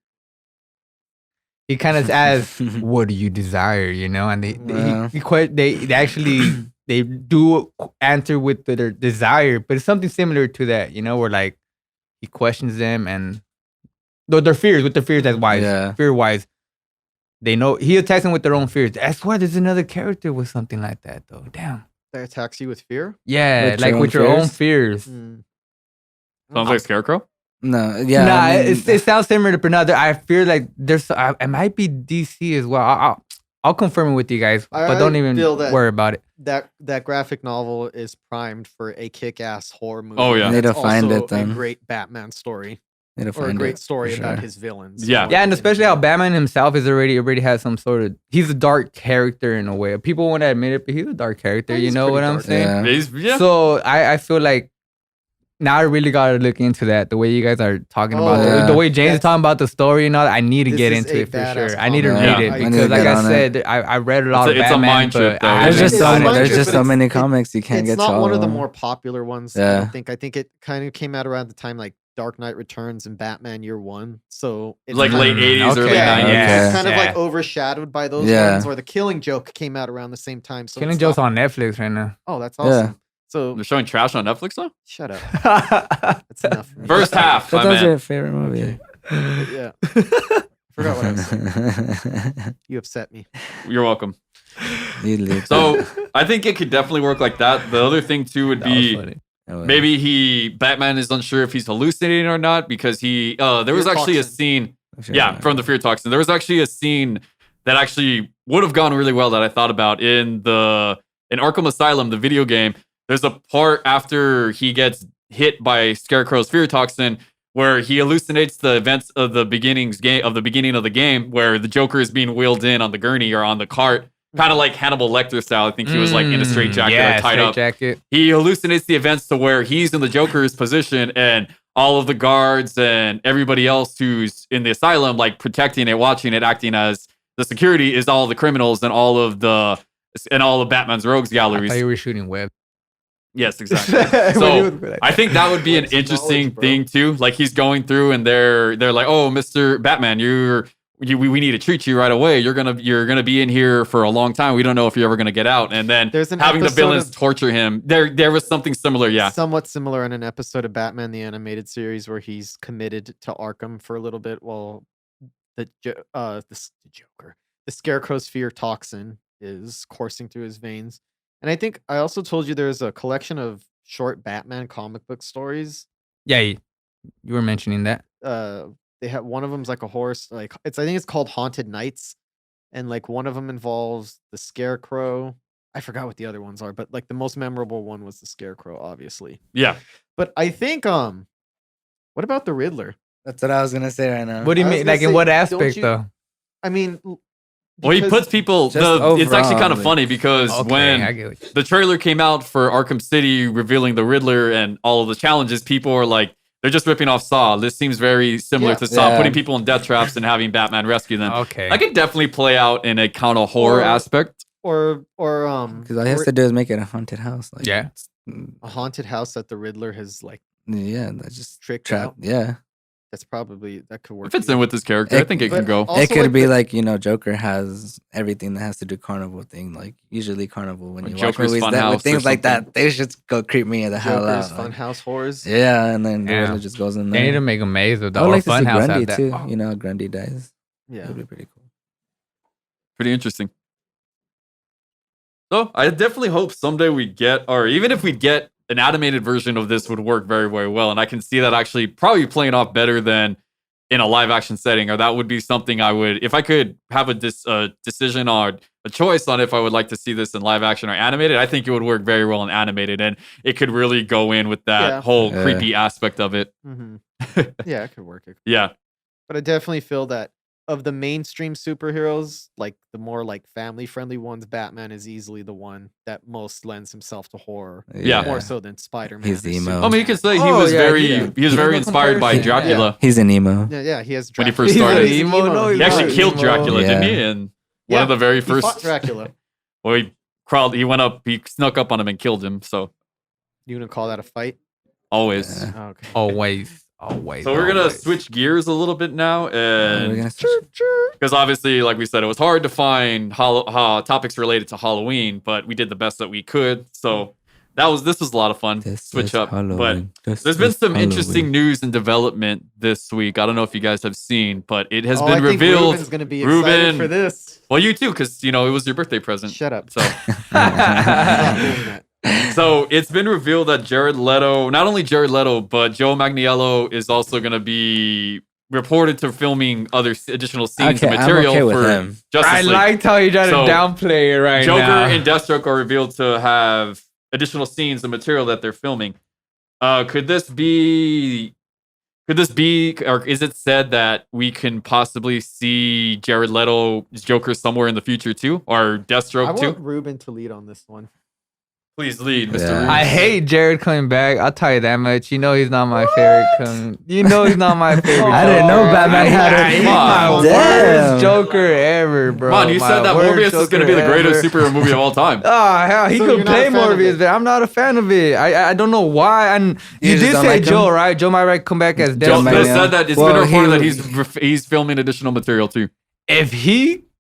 He kind of asks, "What do you desire?" And they actually they do answer with their desire, but it's something similar to that, where he questions them and their fears that's wise, Yeah. fear wise. They know he attacks them with their own fears. That's why there's another character with something like that, though. Damn. That attacks you with fear. Yeah, With your with own your own fears? fears. Mm. Sounds like Scarecrow. No, yeah. Nah, I mean, it sounds similar, but no, I feel like it might be DC as well. I'll confirm it with you guys, but don't even feel that- worry about it. That graphic novel is primed for a kick-ass horror movie. Oh, yeah. Need to It's find also it then. A great Batman story need to or a find great it, story for about sure. his villains. Yeah. Yeah, and especially how Batman himself is already has some sort of, he's a dark character in a way. People won't admit it, but he's a dark character. Oh, You he's know pretty what I'm dark. saying? Yeah. So I feel like now I really gotta look into that. The way you guys are talking about yeah. the way James is That's- talking about the story and all that, I need to This get is into a it for badass sure. I need to comic. read Yeah. it I need to because, like get I on said, I read a lot of It's a Batman, mind trip, but though. I There's haven't just It's so a done mind it. there's trip, just but so it's- many it- comics you can't It's get not to all one of the them. more popular ones. I Yeah. don't think. I think it kind of came out around the time Dark Knight Returns and Batman Year One. So it's Like kind late of- 80s, early Yeah, 90s. okay. it's kind of Yeah. overshadowed by those Yeah. ones. Or The Killing Joke came out around the same time. So Killing it's Joke's not- on Netflix right now. Oh, that's Yeah. awesome. So They're showing trash on Netflix though. shut up. That's enough. For me. First half, That my was man. your favorite movie. Yeah. Forgot what I was saying. You upset me. You're welcome. You leave. So I think it could definitely work like that. The other thing too would That was be funny. maybe Batman is unsure if he's hallucinating or not because there was Fear actually a toxin. scene. Yeah, from the fear toxin. There was actually a scene that actually would have gone really well that I thought about in Arkham Asylum, the video game. There's a part after he gets hit by Scarecrow's fear toxin where he hallucinates the events of the beginning of the game where the Joker is being wheeled in on the gurney or on the cart, kind of like Hannibal Lecter style. I think he was like in a straitjacket or tied up. Jacket. He hallucinates the events to where he's in the Joker's position and all of the guards and everybody else who's in the asylum, like protecting it, watching it, acting as the security is all the criminals and all of Batman's rogues I galleries. thought you were shooting web. Yes, exactly. So I think that would be an What's interesting knowledge, bro? thing too. Like he's going through and they're like, "Oh, Mr. Batman, we need to treat you right away. You're gonna be in here for a long time. We don't know if you're ever gonna get out." And then There's an having the episode villains of- torture him. There was something similar. Yeah. Somewhat similar in an episode of Batman the Animated Series where he's committed to Arkham for a little bit while the Joker, the Scarecrow's fear toxin is coursing through his veins. And I think I also told you there's a collection of short Batman comic book stories. Yeah, you were mentioning that. They have one of them's like a horse, I think it's called Haunted Nights. and like one of them involves the Scarecrow. I forgot what the other ones are, but like the most memorable one was the Scarecrow, obviously. Yeah. But I think what about the Riddler? That's what I was gonna say right now. What do you I was mean? gonna Like in say, what don't aspect you- though? I mean, Well, he because- puts people. Just It's actually overall, kind of like- funny because Okay, when I get what you- the trailer came out for Arkham City revealing the Riddler and all of the challenges, people are like, they're just ripping off Saw. This seems very similar Yeah. to Saw, Yeah. putting people in death traps and having Batman rescue them. Okay. I could definitely play out in a kind of horror Or- aspect. or Because all he has to do is make it a haunted house. Like, Yeah. a haunted house that the Riddler has like Yeah, that's just tricked trap. out. Yeah, That could work. It fits too. in with this character. I think it can But go. also, it could like, be the- like Joker has everything that has to do carnival thing. Like usually carnival when Or you Joker's watch movies that Funhouse with or things like something. that, they should go creep me the hell Joker's out. Like, Funhouse horrors. yeah, and then the Yeah. Riddler just goes in They need there. to make a maze with I the would or like to see Funhouse have Grundy that. too. Oh, You know, how Grundy dies. Yeah. That'd be pretty cool. Pretty interesting. So I definitely hope someday we get, or even if we get an animated version of this, would work very, very well. And I can see that actually probably playing off better than in a live action setting. Or that would be something I would, if I could have a decision or a choice on if I would like to see this in live action or animated, I think it would work very well in animated, and it could really go in with that Yeah. whole Yeah. creepy aspect of it. hmm Yeah, it could work. Yeah. But I definitely feel that of the mainstream superheroes, like the more like family friendly ones, Batman is easily the one that most lends himself to horror. Yeah. More so than Spider-Man. He's or emo. I mean, you could say he Oh, was yeah, very, yeah. he was very No inspired by comparison. Dracula. He's an emo. Yeah, he has When he Dracula. first started. He's an Emo, no, He he's actually not killed emo. Dracula, didn't he? Yeah. And one of the very He first, fought Dracula. well, he crawled, he went up, he snuck up on him and killed him. So You gonna call that a fight? always. Yeah. Oh, okay. Always. So we're gonna always. switch gears a little bit now, We're and gonna switch- because obviously, like we said, it was hard to find topics related to Halloween, but we did the best that we could. So this was a lot of fun. This Switch is up, but Halloween. This there's been is some Halloween. interesting news and development this week. I don't know if you guys have seen, but it has Oh, been I think revealed. Ruben's gonna be excited Ruben- for this. Well, you too, because it was your birthday present. Shut up. So. I'm not doing that. So it's been revealed that Jared Leto, not only Jared Leto, but Joe Manganiello is also going to be reported to filming other additional scenes and Okay, I'm material okay with for him. Justice I League. liked how you tried to So, downplay it right Joker now. and Deathstroke are revealed to have additional scenes and material that they're filming. Could this be, or is it said that we can possibly see Jared Leto's Joker somewhere in the future too, or Deathstroke I too? want Ruben to lead on this one. Please lead, Mr. Yeah. Reeves. I hate Jared coming back. I'll tell you that much. You know he's not my favorite. You know he's not my favorite. I didn't know Joker. Batman had a- He's my Damn. worst Joker ever, bro. Come on, you My said that worst Morbius is going to be the Joker greatest ever. superhero movie of all time. Oh hell, he So could you're not play a fan of Morbius, it? but I'm not a fan of it. I don't know why. And You you just did don't say like him? Joe, right? Joe might come back as Joe Might Deathstroke. they be, said that it's well, been reported he- that he's filming additional material too.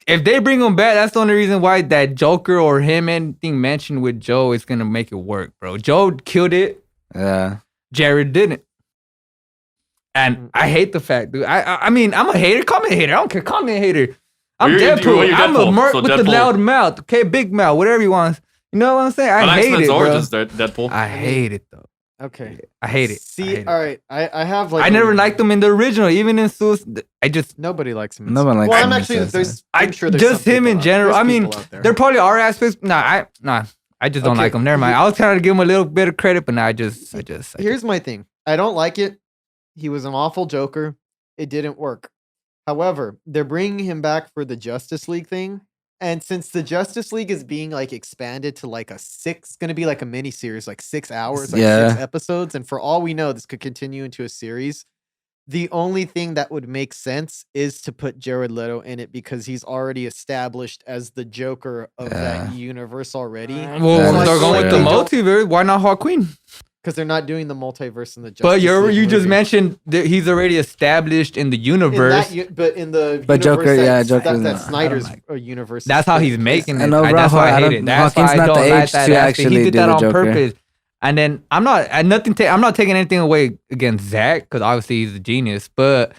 If they bring him back, that's the only reason why that Joker or him anything mentioned with Joe is gonna make it work, bro. Joe killed it. Yeah. Jared didn't. And I hate the fact, dude. I mean, I'm a hater. Call me a hater. I don't care. Call me a hater. I'm Well, you're Deadpool. I'm a Deadpool, merc so with the Deadpool- loud mouth. Okay, big mouth, whatever you want. You know what I'm saying? I But hate X-Men's it, bro. Origins, Deadpool. I hate it though. Okay. I hate it. I See, hate it. all right. I have like I never liked them in the original, even in Suicide. I just Nobody likes him. in No one Spider- likes well, him I'm in actually Suicide. there's. I I'm sure there's just some him in people out- general. there's I mean, people out there. there probably are aspects. I just don't Okay, like him. Never mind. I was trying to give him a little bit of credit, but now I just. Here's my thing. I don't like it. He was an awful Joker. It didn't work. However, they're bringing him back for the Justice League thing. And since the Justice League is being like expanded to like going to be like a mini series, like 6 hours, like Yeah. 6 episodes. And for all we know, this could continue into a series. The only thing that would make sense is to put Jared Leto in it because he's already established as the Joker of that universe already. Well, That they're is going with the true. multiverse. Why not Hawkqueen? Because they're not doing the multiverse in the Justice But League you just movie. mentioned that he's already established in the In universe. that but in the But universe Joker, yeah, that, Joker's that not- I Snyder's don't universe. That's how he's making it. And overall, That's why I hate it. Hawkins That's why I not don't the like age that to aspect. He actually did do that the on Joker. purpose. And then I'm not taking anything away against Zach because obviously he's a genius. But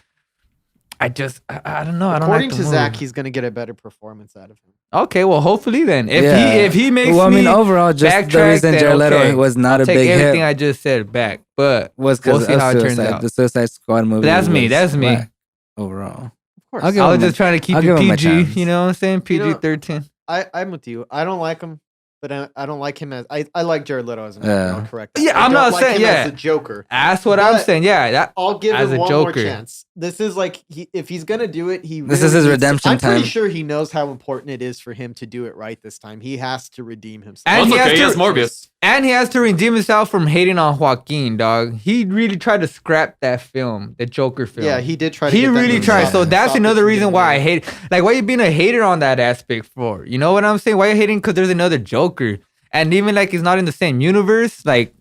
I don't know. I don't According like to the Zach, movie. he's going to get a better performance out of him. Okay, well, hopefully then. Yeah. If he makes Well, I mean, me overall, just the backtrack, reason then Jared Leto okay. was not I'll a take big everything hit I just said back. But was we'll because see how of it turns Suicide. out. The Suicide Squad movie. that's me. was That's me. whack overall. Of course. I'll give I was him a- just trying to keep I'll it give him a PG. chance. You know what I'm saying? You know- PG-13. I'm with you. I don't like him, but I don't like him as I like Jared Leto as an actor. Yeah. I'll correct that. Yeah, I I'm don't not like saying- him yeah. as the Joker. That's what I'm But- saying. Yeah, that I'll give As him a one more Joker. chance. This is like if he's gonna do it, he This really is his needs to- redemption I'm pretty time. sure he knows how important it is for him to do it right this time. He has to redeem himself. And Well, he it's okay. He has has to- Morbius. And he has to redeem himself from hating on Joaquin, dog. He really tried to scrap that film, the Joker film. Yeah, he did try to. He get that really movie tried. stopped- So that's stopped it another from reason getting why I made. hate. Like, why you being a hater on that aspect for? You know what I'm saying? Why you hating? Because there's another Joker, and even like he's not in the same universe. Like,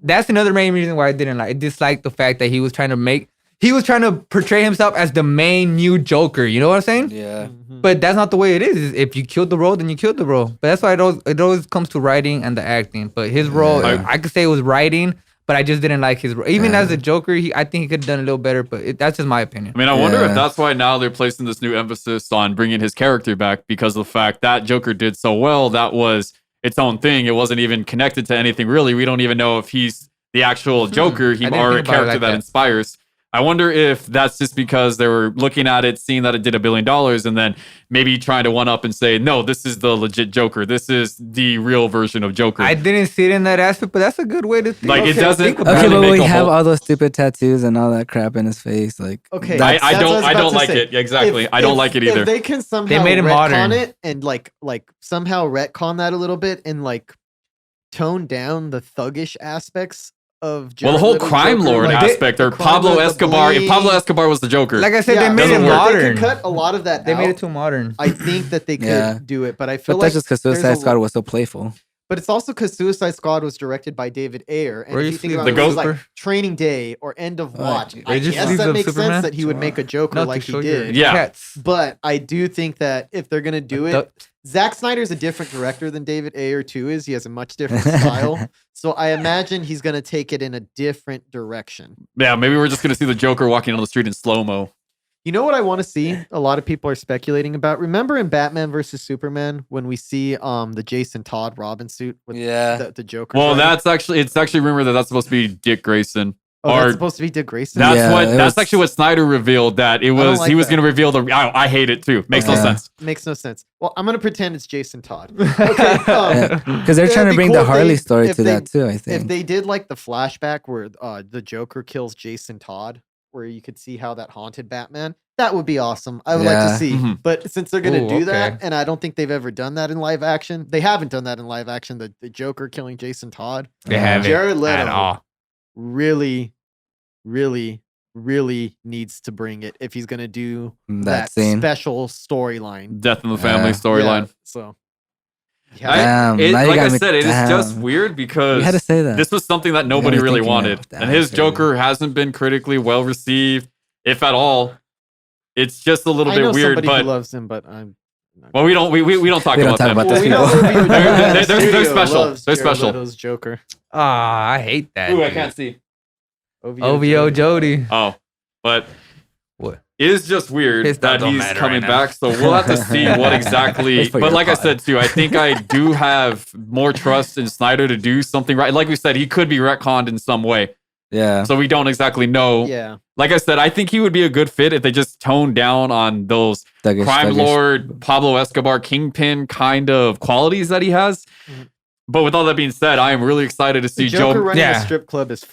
that's another main reason why I didn't like. I dislike the fact that he was trying to portray himself as the main new Joker. You know what I'm saying? Yeah. Mhm. But that's not the way it is. If you killed the role, then you killed the role. But that's why it always comes to writing and the acting. But his role, Yeah. I could say it was writing, but I just didn't like his role. Even Yeah. as a Joker, I think he could have done a little better. But that's just my opinion. I mean, I wonder if Yeah. that's why now they're placing this new emphasis on bringing his character back because of the fact that Joker did so well. That was its own thing. It wasn't even connected to anything really. We don't even know if he's the actual Joker I didn't or a think about it character like that that. inspires. I wonder if that's just because they were looking at it, seeing that it did $1 billion, and then maybe trying to one up and say, no, this is the legit Joker. This is the real version of Joker. I didn't see it in that aspect, but that's a good way to think. Like, it Okay, doesn't- think about Okay, Really but make we a have whole- all those stupid tattoos and all that crap in his face. Like, Okay, that's- I That's what don't was I about don't to like say. it. Exactly. If- I don't if- like it either. If they can somehow made it retcon modern. it and like somehow retcon that a little bit and like tone down the thuggish aspects of Well, the Jared whole Leto's crime Joker, lord like, aspect, or the crime Pablo lord, the Escobar. If Pablo bling. Escobar was the Joker, Like I said, Yeah, they made it doesn't work. They modern. could cut a lot of that They made it out. too modern. I think that they could Yeah. do it, but I feel but like that's just because there's Suicide a Squad lo- was so playful. But it's also because Suicide Squad was directed by David Ayer, and Where if you you think see about the it, it was Ghost- like Training Day or End of Oh, Watch. geez. I They just guess leave that the makes Superman? sense that he would make a Joker Not to like he show your did. Yeah. cats. But I do think that if they're gonna do it, Zack Snyder's a different director than David Ayer too is. He has a much different style. So I imagine he's gonna take it in a different direction. yeah, maybe we're just gonna see the Joker walking on the street in slow mo. You know what I want to see? A lot of people are speculating about. Remember in Batman versus Superman when we see the Jason Todd Robin suit with Yeah. the Joker? Well, fighting? it's actually rumored that that's supposed to be Dick Grayson. oh, that's or- supposed to be Dick Grayson. That's Yeah, it that's was- actually what Snyder revealed, that it don't was like he was that. gonna reveal the. I hate it too. Makes no Yeah. sense. Makes no sense. Well, I'm gonna pretend it's Jason Todd. Okay, Because they're It'd trying to be bring cool the if Harley they- story if to they- that too. I If think. they did like the flashback where the Joker kills Jason Todd, where you could see how that haunted Batman, that would be awesome. I would like to Yeah. see. Mhm. But since they're gonna Ooh, do that, okay. and I don't think they've ever done that in live action, they haven't done that in live action. The Joker killing Jason Todd, They haven't Jared at Leto all. really, really, really needs to bring it if he's gonna do That scene. special storyline. Death in the family Yeah. storyline. Yeah, so. I- Yeah, Damn, it- now you like I got me- said, it is just damn. weird You because had to say that. this was something that nobody me really thinking wanted, of that. and his Crazy. Joker hasn't been critically well received, if at all. It's just a little I know bit weird, somebody but who loves him, but I'm. not well, we don't talk We don't about talk them. about Well, those we know people. who we- They're Studio special. loves They're Jared special. Leto's Joker. Ah, I hate that. Ooh, I dude. can't see. OVO Jody. Oh, but What? it is just weird His that stuff don't he's matter coming right now. back. So we'll have to see what exactly. Wait for But your like I pod. said too, I think I do have more trust in Snyder to do something right. Like we said, he could be retconned in some way, Yeah. so we don't exactly know. Yeah. Like I said, I think he would be a good fit if they just toned down on those Thuggish, crime thuggish. lord, Pablo Escobar, kingpin kind of qualities that he has. Mhm. But with all that being said, I am really excited to see The Joker Joe. running Yeah. a strip club is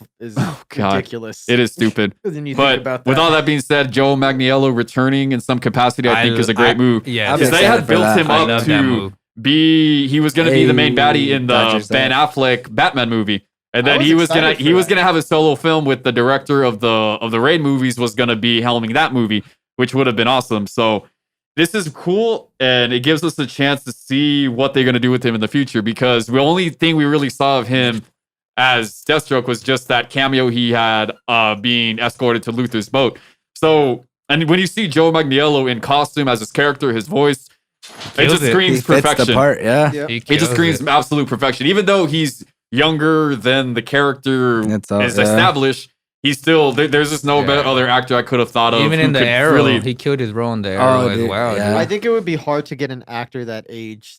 God. ridiculous. It is stupid. When you think But about that. with all that being said, Joe Magniello returning in some capacity, I think is a great move. Yeah, I'm Because they excited had for built that. him I up love that to move. he was going to be the main baddie in the Dodgers Ben that. Affleck Batman movie. And I then was he was gonna excited for that. have a solo film with the director of the Raid movies was gonna be helming that movie, which would have been awesome. So this is cool, and it gives us a chance to see what they're gonna do with him in the future. Because the only thing we really saw of him as Deathstroke was just that cameo he had being escorted to Luther's boat. So, and when you see Joe Magniello in costume as his character, his voice, it kills just it. He screams fits the perfection. part. Yeah. Yep. He It just kills screams it. absolute perfection. Even though he's younger than the character It's all- is yeah. established, he's still there's just no Yeah. better other actor I could have thought of. Even who in the could Arrow, really, he killed his role in the Arrow as dude, well. yeah. dude. I think it would be hard to get an actor that age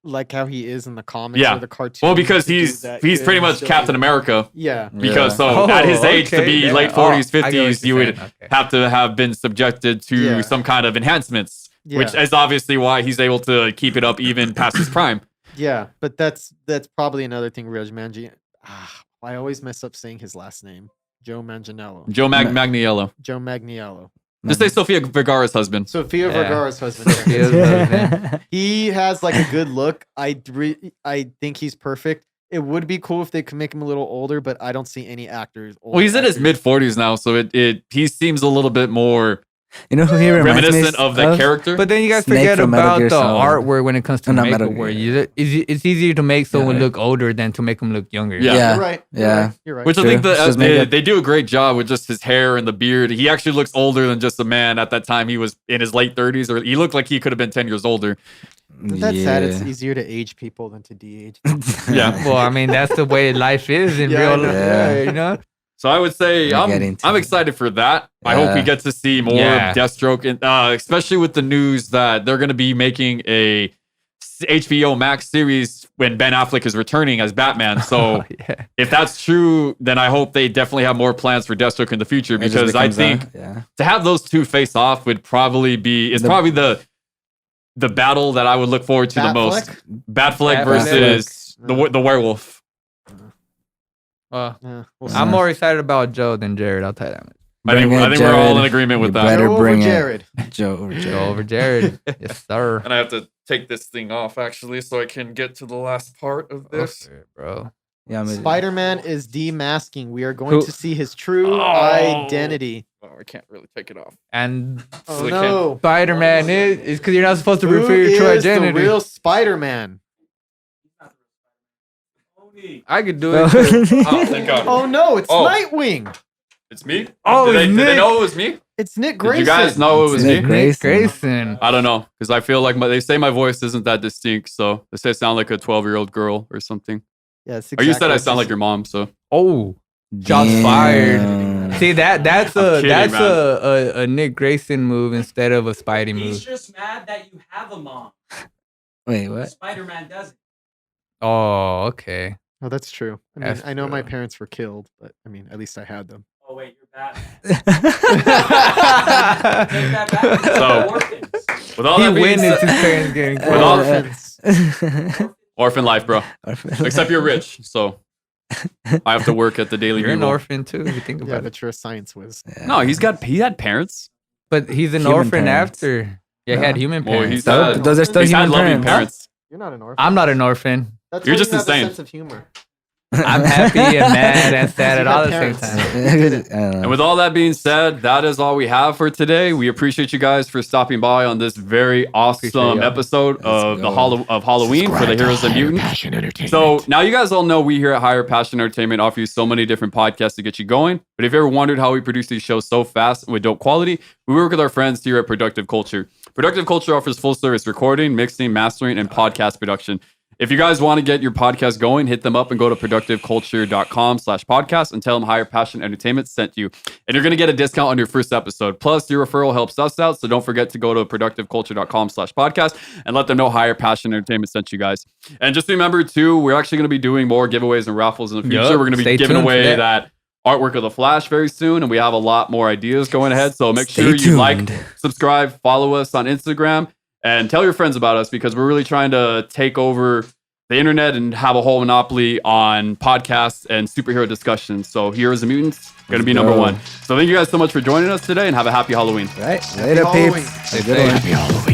like how he is in the comics Yeah. or the cartoon. Well, because he's pretty much Captain America. Yeah. Because Yeah. at his age to be late 40s, I get what 50s, you you're would saying. Okay. have to have been subjected to Yeah. some kind of enhancements, which Yeah. is obviously why he's able to keep it up even past his prime. Yeah, but that's probably another thing. Manji. I always mess up saying his last name. Joe Manganiello. Joe Magniello. Joe Magniello. Just say Sofia Vergara's husband. Sofia Yeah. Vergara's husband. He is husband. He has like a good look. I think he's perfect. It would be cool if they could make him a little older, but I don't see any actors. Well, he's in his mid 40s now, so he seems a little bit more You know who he reminds me reminiscent of that character. But then you guys Snake forget from Metal about Gear the Solid. artwork when it comes to Oh, not Metal makeup, where Gear. it's easier to make someone Yeah. look older than to make them look younger. Yeah. Yeah. You're right. Yeah. You're right. Which I True. think It's just makeup. they do a great job with just his hair and the beard. He actually looks older than just a man. At that time, he was in his late 30s, or he looked like he could have been 10 years older. Isn't that sad? It's easier to age people than to de-age. Yeah. Well, I mean, that's the way life is in Yeah, I real know. life. Yeah. You know? So I would say We're getting to I'm it. excited for that. I hope we Yeah. get to see more Yeah. of Deathstroke, and especially with the news that they're going to be making a HBO Max series when Ben Affleck is returning as Batman. So Oh, yeah. if that's true, then I hope they definitely have more plans for Deathstroke in the future, It just because I becomes think yeah. to have those two face off would probably be probably the battle that I would look forward to the most. Batfleck Batfleck. versus the werewolf. Yeah, we'll see. I'm more excited about Joe than Jared. I'll tell you that much. I think Bring it, we're all Jared. in agreement with You that. better Joe over bring it. Jared. Joe over Joe Jared. over Jared. Yes, sir. And I have to take this thing off actually so I can get to the last part of this. Okay, bro. Yeah, I mean, Spider-Man is demasking. We are going Who- to see his true Oh. identity. Oh, I can't really take it off. And Oh So no! Spider-Man is because you're not supposed to Who reveal your true is the identity. real Spider-Man? I could do Oh. it. too. Oh, thank God. Oh no! It's Oh. Nightwing. It's me? Oh, did it's they Nick. know it was me? It's Nick Did Grayson. you guys know it was Nick me? Grayson. Grayson. I don't know, because I feel like they say my voice isn't that distinct, so they say I sound like a 12-year-old girl or something. Yeah, it's Or you said exactly I what sound you like your mom, so Oh, shots Damn. fired. See that's I'm a kidding, that's man. a Nick Grayson move instead of a Spidey He's move. just mad that you have a mom. Wait, what? Spider-Man doesn't. Oh, okay. Oh, that's true. I mean, That's I know my true. parents were killed, but I mean, at least I had them. Oh wait, you're Batman. Take that back. So- Orphans. with all He that being witnessed his said, parents getting With all- Orphans. orphan life, bro. Except you're rich, so I have to work at the Daily You're an Bugle. orphan too, if you think Yeah, about it. but you're a science whiz. No, he had parents. But he's an Human orphan parents. after. Yeah, he had human Well, parents. he's So, had- those are still He's had human loving parents. parents. You're not an orphan. I'm not an orphan. That's You're why just you have insane. a sense of humor. I'm happy and mad and sad You at all got the same parents. time. And with all that being said, that is all we have for today. We appreciate you guys for stopping by on this very awesome y'all. episode of go. of Halloween for the Heroes and Mutants. So now you guys all know we here at Higher Passion Entertainment offer you so many different podcasts to get you going. But if you ever wondered how we produce these shows so fast and with dope quality, we work with our friends here at Productive Culture. Productive Culture offers full service recording, mixing, mastering, and podcast production. If you guys want to get your podcast going, hit them up and go to productiveculture.com/podcast and tell them Higher Passion Entertainment sent you. And you're going to get a discount on your first episode. Plus, your referral helps us out. So don't forget to go to productiveculture.com/podcast and let them know Higher Passion Entertainment sent you guys. And just remember, too, we're actually going to be doing more giveaways and raffles in the future. Yup. We're going to be Stay giving tuned for away that. that artwork of the Flash very soon. And we have a lot more ideas going ahead. So make Stay sure you like, tuned. subscribe, follow us on Instagram, and tell your friends about us because we're really trying to take over the internet and have a whole monopoly on podcasts and superhero discussions. So Heroes and Mutants going to be number go. one. So thank you guys so much for joining us today and have a happy Halloween. Right. Later, Halloween. peeps. Stay Have a good safe. one. Happy Halloween.